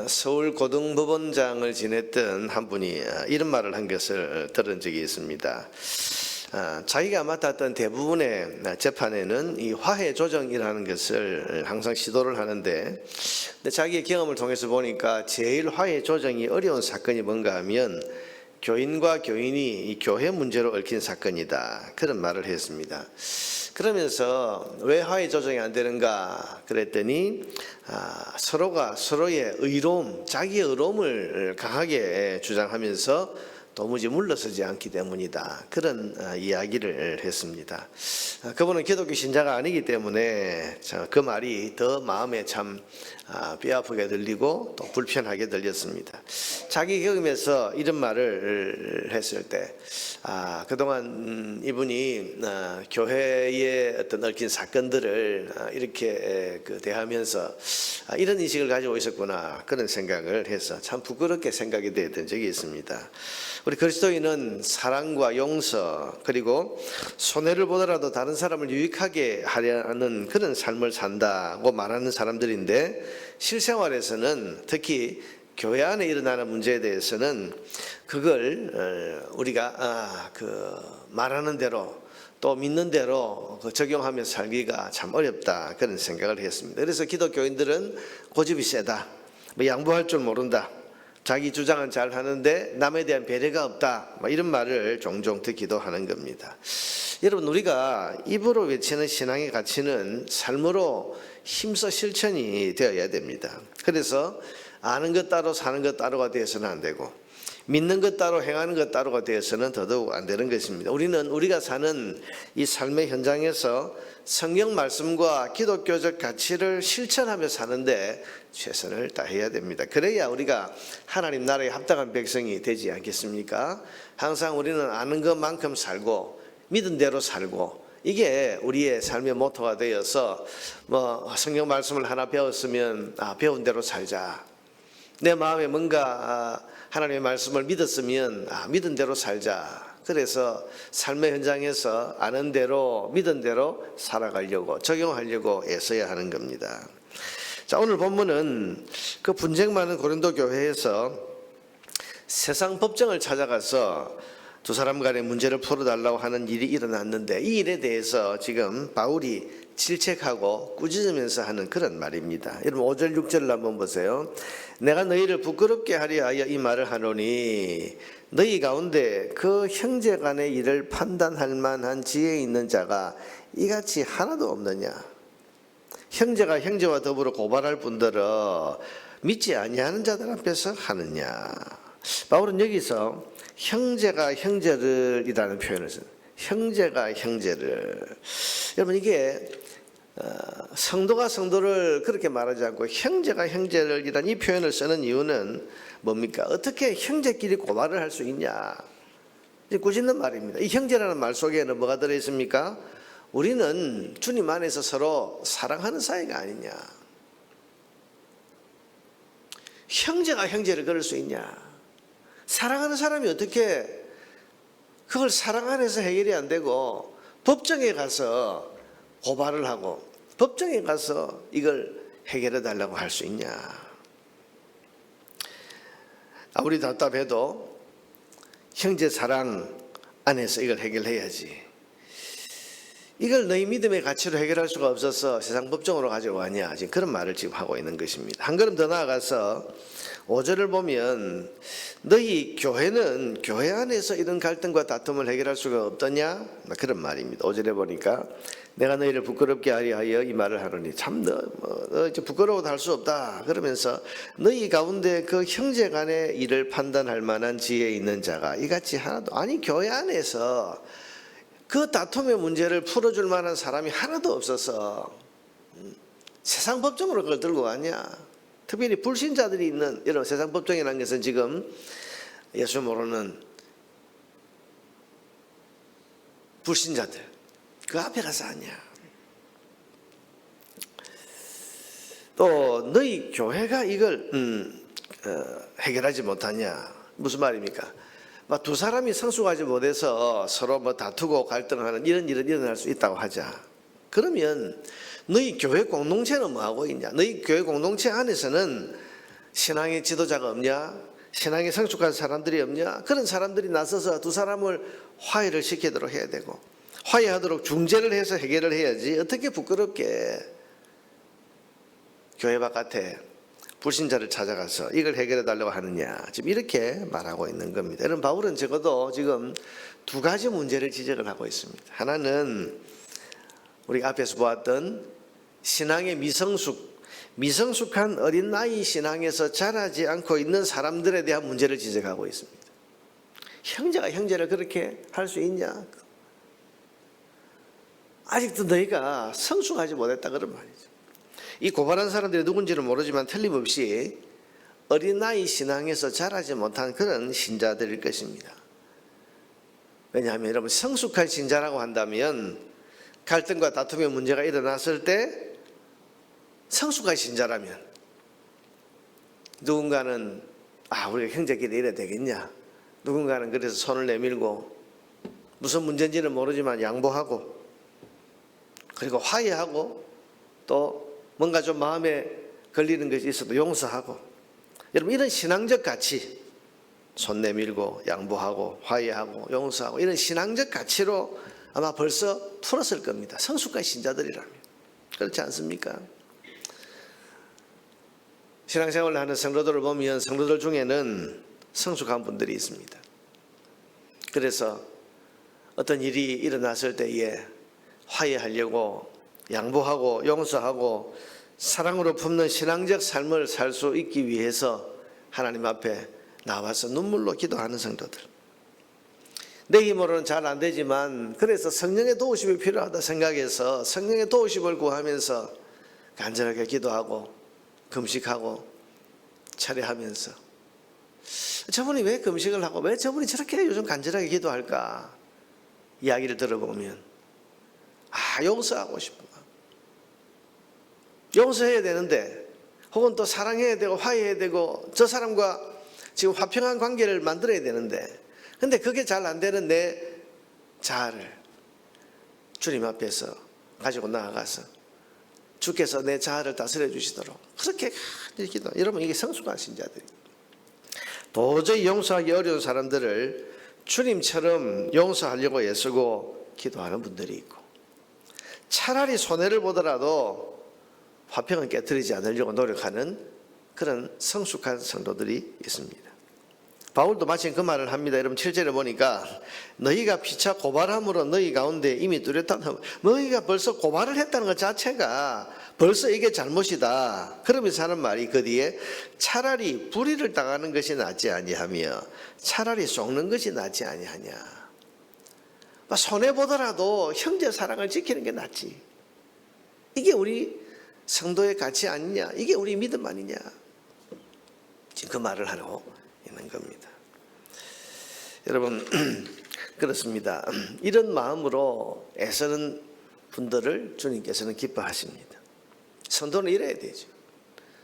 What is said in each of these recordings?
서울 고등법원장을 지냈던 한 분이 이런 말을 한 것을 들은 적이 있습니다. 자기가 맡았던 대부분의 재판에는 이 화해 조정이라는 것을 항상 시도를 하는데, 자기의 경험을 통해서 보니까 제일 화해 조정이 어려운 사건이 뭔가 하면 교인과 교인이 이 교회 문제로 얽힌 사건이다, 그런 말을 했습니다. 그러면서 왜 화해 조정이 안 되는가 그랬더니 서로가 서로의 의로움, 자기의 의로움을 강하게 주장하면서 도무지 물러서지 않기 때문이다, 그런 이야기를 했습니다. 그분은 기독교 신자가 아니기 때문에 그 말이 더 마음에 참 뼈아프게 들리고 또 불편하게 들렸습니다. 자기 경험에서 이런 말을 했을 때 그동안 이분이 교회의 어떤 얽힌 사건들을 이렇게 대하면서 이런 인식을 가지고 있었구나, 그런 생각을 해서 참 부끄럽게 생각이 되었던 적이 있습니다. 우리 그리스도인은 사랑과 용서, 그리고 손해를 보더라도 다른 사람을 유익하게 하려는 그런 삶을 산다고 말하는 사람들인데, 실생활에서는 특히 교회 안에 일어나는 문제에 대해서는 그걸 우리가 말하는 대로 또 믿는 대로 적용하며 살기가 참 어렵다, 그런 생각을 했습니다. 그래서 기독교인들은 고집이 세다, 양보할 줄 모른다, 자기 주장은 잘 하는데 남에 대한 배려가 없다, 이런 말을 종종 듣기도 하는 겁니다. 여러분, 우리가 입으로 외치는 신앙의 가치는 삶으로 힘써 실천이 되어야 됩니다. 그래서 아는 것 따로 사는 것 따로가 되어서는 안 되고, 믿는 것 따로 행하는 것 따로가 되어서는 더더욱 안 되는 것입니다. 우리는 우리가 사는 이 삶의 현장에서 성경 말씀과 기독교적 가치를 실천하며 사는데 최선을 다해야 됩니다. 그래야 우리가 하나님 나라에 합당한 백성이 되지 않겠습니까? 항상 우리는 아는 것만큼 살고 믿은 대로 살고, 이게 우리의 삶의 모토가 되어서 성경 말씀을 하나 배웠으면 배운 대로 살자, 내 마음에 뭔가 하나님의 말씀을 믿었으면 믿은 대로 살자, 그래서 삶의 현장에서 아는 대로 믿은 대로 살아가려고 적용하려고 애써야 하는 겁니다. 자, 오늘 본문은 그 분쟁 많은 고린도 교회에서 세상 법정을 찾아가서 두 사람 간의 문제를 풀어달라고 하는 일이 일어났는데, 이 일에 대해서 지금 바울이 질책하고 꾸짖으면서 하는 그런 말입니다. 여러분 5절 6절을 한번 보세요. 내가 너희를 부끄럽게 하려 하여 이 말을 하노니 너희 가운데 그 형제 간의 일을 판단할 만한 지혜 있는 자가 이같이 하나도 없느냐. 형제가 형제와 더불어 고발할 분들은 믿지 아니하는 자들 앞에서 하느냐. 바울은 여기서 형제가 형제를이라는 표현을 써요. 형제가 형제를. 여러분, 이게 성도가 성도를 그렇게 말하지 않고 형제가 형제를이라는 이 표현을 쓰는 이유는 뭡니까? 어떻게 형제끼리 고발을 할 수 있냐, 꾸짖는 말입니다. 이 형제라는 말 속에는 뭐가 들어있습니까? 우리는 주님 안에서 서로 사랑하는 사이가 아니냐. 형제가 형제를 그럴 수 있냐. 사랑하는 사람이 어떻게 그걸 사랑 안에서 해결이 안 되고 법정에 가서 고발을 하고 법정에 가서 이걸 해결해 달라고 할 수 있냐. 아무리 답답해도 형제 사랑 안에서 이걸 해결해야지. 이걸 너희 믿음의 가치로 해결할 수가 없어서 세상 법정으로 가지고 왔냐, 지금 그런 말을 지금 하고 있는 것입니다. 한 걸음 더 나아가서 5절을 보면 너희 교회는 교회 안에서 이런 갈등과 다툼을 해결할 수가 없더냐, 그런 말입니다. 5절에 보니까 내가 너희를 부끄럽게 하려 하여 이 말을 하노니, 참 너 부끄러워도 할 수 없다, 그러면서 너희 가운데 그 형제 간의 일을 판단할 만한 지혜 있는 자가 이같이 하나도, 아니 교회 안에서 그 다툼의 문제를 풀어줄 만한 사람이 하나도 없어서 세상 법정으로 그걸 들고 왔냐. 특별히 불신자들이 있는 이런 세상 법정이라는 것은 지금 예수 모르는 불신자들 그 앞에 가서 하냐. 또 너희 교회가 이걸 해결하지 못하냐. 무슨 말입니까? 두 사람이 성숙하지 못해서 서로 다투고 갈등하는 이런 일은 일어날 수 있다고 하자. 그러면 너희 교회 공동체는 뭐하고 있냐. 너희 교회 공동체 안에서는 신앙의 지도자가 없냐? 신앙에 성숙한 사람들이 없냐? 그런 사람들이 나서서 두 사람을 화해를 시키도록 해야 되고, 화해하도록 중재를 해서 해결을 해야지 어떻게 부끄럽게 교회 바깥에 불신자를 찾아가서 이걸 해결해 달라고 하느냐, 지금 이렇게 말하고 있는 겁니다. 여러분, 바울은 적어도 지금 두 가지 문제를 지적을 하고 있습니다. 하나는 우리가 앞에서 보았던 신앙의 미성숙한 어린 나이 신앙에서 자라지 않고 있는 사람들에 대한 문제를 지적하고 있습니다. 형제가 형제를 그렇게 할 수 있냐? 아직도 너희가 성숙하지 못했다, 그런 말이죠. 이 고발한 사람들이 누군지는 모르지만 틀림없이 어린아이 신앙에서 자라지 못한 그런 신자들일 것입니다. 왜냐하면 여러분, 성숙한 신자라고 한다면 갈등과 다툼의 문제가 일어났을 때 성숙한 신자라면 누군가는 우리가 형제끼리 이래야 되겠냐, 누군가는 그래서 손을 내밀고 무슨 문제인지는 모르지만 양보하고, 그리고 화해하고, 또 뭔가 좀 마음에 걸리는 것이 있어도 용서하고, 여러분, 이런 신앙적 가치, 손 내밀고 양보하고 화해하고 용서하고, 이런 신앙적 가치로 아마 벌써 풀었을 겁니다. 성숙한 신자들이라면. 그렇지 않습니까? 신앙생활을 하는 성도들을 보면 성도들 중에는 성숙한 분들이 있습니다. 그래서 어떤 일이 일어났을 때에 화해하려고 양보하고 용서하고 사랑으로 품는 신앙적 삶을 살 수 있기 위해서 하나님 앞에 나와서 눈물로 기도하는 성도들. 내 힘으로는 잘 안 되지만 그래서 성령의 도우심이 필요하다 생각해서 성령의 도우심을 구하면서 간절하게 기도하고 금식하고 철회하면서, 저분이 왜 금식을 하고 왜 저분이 저렇게 요즘 간절하게 기도할까 이야기를 들어보면 용서하고 싶은 거, 용서해야 되는데, 혹은 또 사랑해야 되고 화해해야 되고 저 사람과 지금 화평한 관계를 만들어야 되는데, 근데 그게 잘 안 되는 내 자아를 주님 앞에서 가지고 나아가서 주께서 내 자아를 다스려 주시도록 그렇게 기도. 여러분, 이게 성숙한 신자들입니다. 도저히 용서하기 어려운 사람들을 주님처럼 용서하려고 애쓰고 기도하는 분들이 있고, 차라리 손해를 보더라도 화평은 깨뜨리지 않으려고 노력하는 그런 성숙한 성도들이 있습니다. 바울도 마침 그 말을 합니다. 여러분, 7절에 보니까 너희가 피차 고발함으로 너희 가운데 이미 뚜렷한, 너희가 벌써 고발을 했다는 것 자체가 벌써 이게 잘못이다. 그러면서 하는 말이 그 뒤에 차라리 불의를 당하는 것이 낫지 아니하며 차라리 속는 것이 낫지 아니하냐. 손해보더라도 형제 사랑을 지키는 게 낫지. 이게 우리 성도의 가치 아니냐, 이게 우리 믿음 아니냐, 지금 그 말을 하고 있는 겁니다. 여러분, 그렇습니다. 이런 마음으로 애쓰는 분들을 주님께서는 기뻐하십니다. 성도는 이래야 되죠.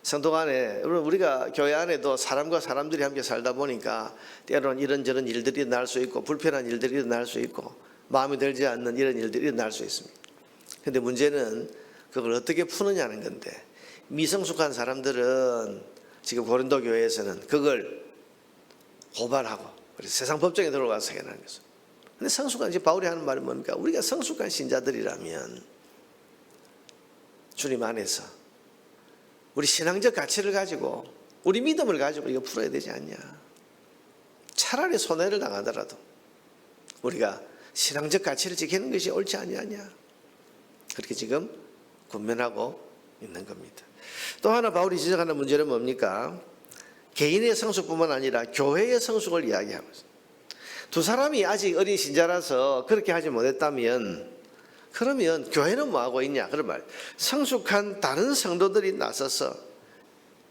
성도 안에, 우리가 교회 안에도 사람과 사람들이 함께 살다 보니까 때로는 이런저런 일들이 일어날 수 있고 불편한 일들이 일어날 수 있고 마음에 들지 않는 이런 일들이 일어날 수 있습니다. 그런데 문제는 그걸 어떻게 푸느냐는 건데, 미성숙한 사람들은 지금 고린도 교회에서는 그걸 고발하고 그래서 세상 법정에 들어가서 해결하는 거죠. 그런데 성숙한, 이제 바울이 하는 말은 뭡니까? 우리가 성숙한 신자들이라면 주님 안에서 우리 신앙적 가치를 가지고 우리 믿음을 가지고 이거 풀어야 되지 않냐. 차라리 손해를 당하더라도 우리가 신앙적 가치를 지키는 것이 옳지 아니하냐. 그렇게 지금 권면하고 있는 겁니다. 또 하나 바울이 지적하는 문제는 뭡니까? 개인의 성숙뿐만 아니라 교회의 성숙을 이야기하고 있습니다. 두 사람이 아직 어린 신자라서 그렇게 하지 못했다면, 그러면 교회는 뭐하고 있냐? 그런 말. 성숙한 다른 성도들이 나서서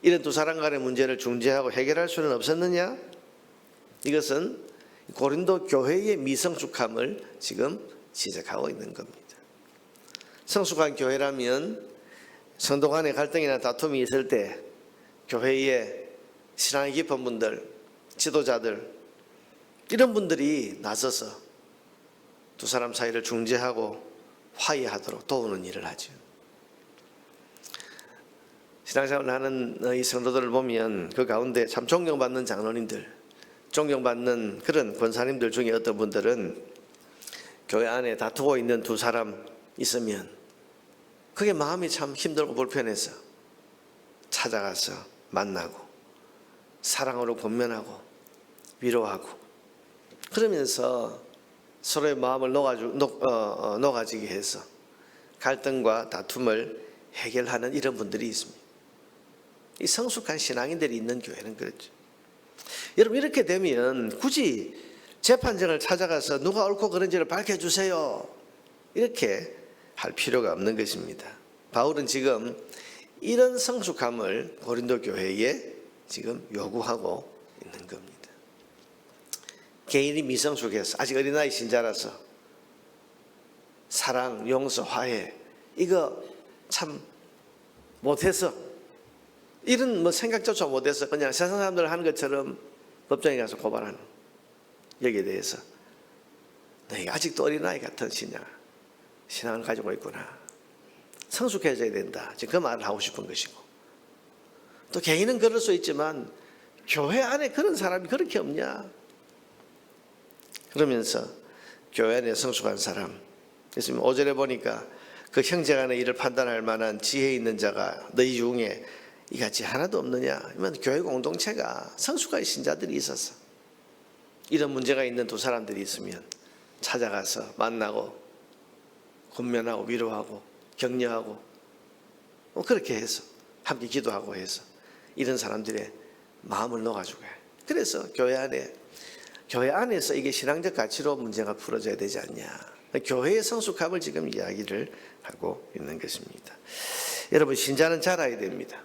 이런 두 사람 간의 문제를 중재하고 해결할 수는 없었느냐? 이것은 고린도 교회의 미성숙함을 지금 지적하고 있는 겁니다. 성숙한 교회라면 성도 간의 갈등이나 다툼이 있을 때 교회의 신앙이 깊은 분들, 지도자들, 이런 분들이 나서서 두 사람 사이를 중재하고 화해하도록 도우는 일을 하죠. 신앙생활을 하는 이 성도들을 보면 그 가운데 참 존경받는 장로님들, 존경받는 그런 권사님들 중에 어떤 분들은 교회 안에 다투고 있는 두 사람 있으면 그게 마음이 참 힘들고 불편해서 찾아가서 만나고 사랑으로 권면하고 위로하고 그러면서 서로의 마음을 녹아지게 해서 갈등과 다툼을 해결하는 이런 분들이 있습니다. 이 성숙한 신앙인들이 있는 교회는 그렇죠. 여러분 이렇게 되면 굳이 재판정을 찾아가서 누가 옳고 그른지를 밝혀주세요 이렇게 할 필요가 없는 것입니다. 바울은 지금 이런 성숙함을 고린도 교회에 지금 요구하고 있는 겁니다. 개인이 미성숙해서 아직 어린아이 신자라서 사랑, 용서, 화해 이거 참 못해서 이런 생각조차 못해서 그냥 세상 사람들 하는 것처럼 법정에 가서 고발하는 여기에 대해서 너희가 아직도 어린아이 같은 신앙을 가지고 있구나. 성숙해져야 된다. 지금 그 말을 하고 싶은 것이고 또 개인은 그럴 수 있지만 교회 안에 그런 사람이 그렇게 없냐. 그러면서 교회 안에 성숙한 사람 그래서 5절에 보니까 그 형제간의 일을 판단할 만한 지혜 있는 자가 너희 중에 이같이 하나도 없느냐. 그러면 교회 공동체가 성숙한 신자들이 있어서 이런 문제가 있는 두 사람들이 있으면 찾아가서 만나고 권면하고 위로하고 격려하고 그렇게 해서 함께 기도하고 해서 이런 사람들의 마음을 녹아주고 해요. 그래서 교회 안에서 이게 신앙적 가치로 문제가 풀어져야 되지 않냐. 교회의 성숙함을 지금 이야기를 하고 있는 것입니다. 여러분 신자는 자라야 됩니다.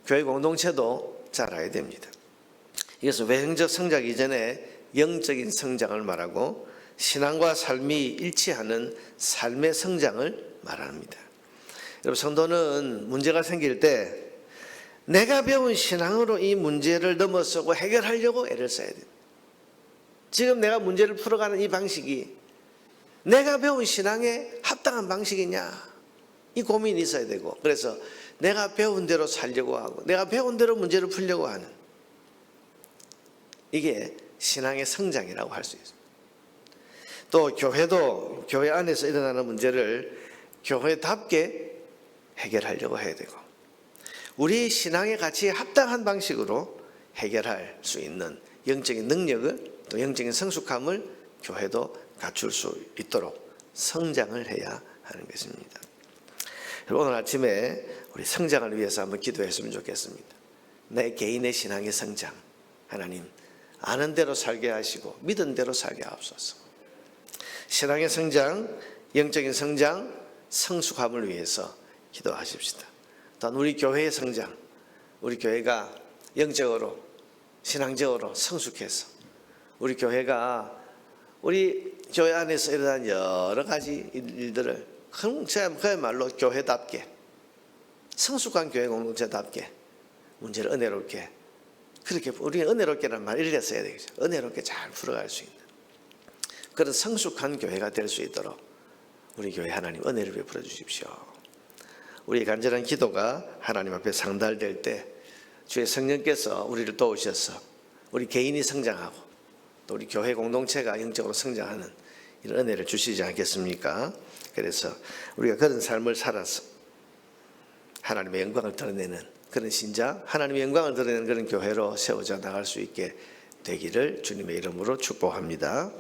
교회 공동체도 자라야 됩니다. 이것은 외형적 성장 이전에 영적인 성장을 말하고 신앙과 삶이 일치하는 삶의 성장을 말합니다. 여러분 성도는 문제가 생길 때 내가 배운 신앙으로 이 문제를 넘어서고 해결하려고 애를 써야 됩니다. 지금 내가 문제를 풀어가는 이 방식이 내가 배운 신앙에 합당한 방식이냐 이 고민이 있어야 되고 그래서 내가 배운 대로 살려고 하고 내가 배운 대로 문제를 풀려고 하는 이게 신앙의 성장이라고 할 수 있습니다. 또 교회도 교회 안에서 일어나는 문제를 교회답게 해결하려고 해야 되고 우리 신앙의 가치에 합당한 방식으로 해결할 수 있는 영적인 능력을 또 영적인 성숙함을 교회도 갖출 수 있도록 성장을 해야 하는 것입니다. 오늘 아침에 우리 성장을 위해서 한번 기도했으면 좋겠습니다. 내 개인의 신앙의 성장 하나님 아는 대로 살게 하시고 믿은 대로 살게 하옵소서. 신앙의 성장, 영적인 성장, 성숙함을 위해서 기도하십시다. 또한 우리 교회의 성장, 우리 교회가 영적으로 신앙적으로 성숙해서 우리 교회가 우리 교회 안에서 일어난 여러 가지 일들을 그야말로 교회답게 성숙한 교회 공동체답게 문제를 은혜롭게 그렇게 우리는 은혜롭게라는 말을 이렇게 써야 되겠죠. 은혜롭게 잘 풀어갈 수 있는 그런 성숙한 교회가 될 수 있도록 우리 교회 하나님 은혜를 베풀어 주십시오. 우리의 간절한 기도가 하나님 앞에 상달될 때 주의 성령께서 우리를 도우셔서 우리 개인이 성장하고 또 우리 교회 공동체가 영적으로 성장하는 이런 은혜를 주시지 않겠습니까? 그래서 우리가 그런 삶을 살아서 하나님의 영광을 드러내는 그런 신자, 하나님의 영광을 드러내는 그런 교회로 세워져 나갈 수 있게 되기를 주님의 이름으로 축복합니다.